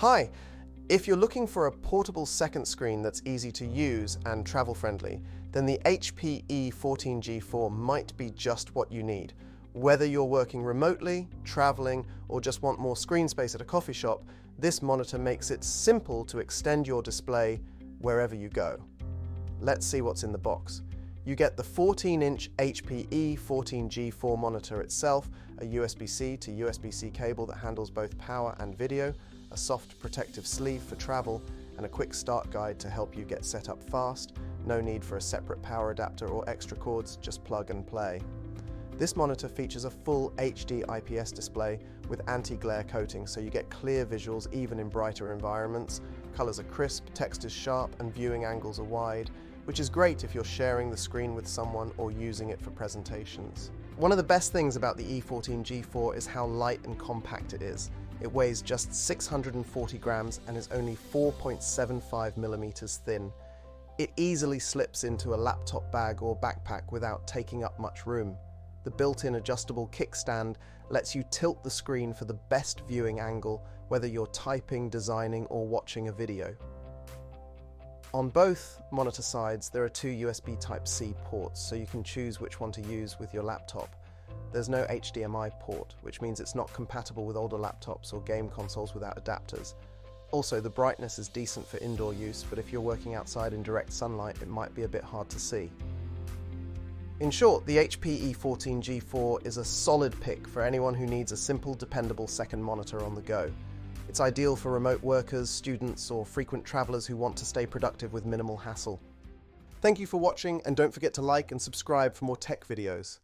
Hi! If you're looking for a portable second screen that's easy to use and travel-friendly, then the HP E14 G4 might be just what you need. Whether you're working remotely, traveling, or just want more screen space at a coffee shop, this monitor makes it simple to extend your display wherever you go. Let's see what's in the box. You get the 14-inch HP E14 G4 monitor itself, a USB-C to USB-C cable that handles both power and video, a soft protective sleeve for travel, and a quick start guide to help you get set up fast. No need for a separate power adapter or extra cords, just plug and play. This monitor features a full HD IPS display with anti-glare coating, so you get clear visuals even in brighter environments. Colors are crisp, text is sharp, and viewing angles are wide, which is great if you're sharing the screen with someone or using it for presentations. One of the best things about the E14 G4 is how light and compact it is. It weighs just 640 grams and is only 4.75 millimeters thin. It easily slips into a laptop bag or backpack without taking up much room. The built-in adjustable kickstand lets you tilt the screen for the best viewing angle, whether you're typing, designing, or watching a video. On both monitor sides, there are two USB Type-C ports, so you can choose which one to use with your laptop. There's no HDMI port, which means it's not compatible with older laptops or game consoles without adapters. Also, the brightness is decent for indoor use, but if you're working outside in direct sunlight, it might be a bit hard to see. In short, the HP E14 G4 is a solid pick for anyone who needs a simple, dependable second monitor on the go. It's ideal for remote workers, students, or frequent travelers who want to stay productive with minimal hassle. Thank you for watching, and don't forget to like and subscribe for more tech videos.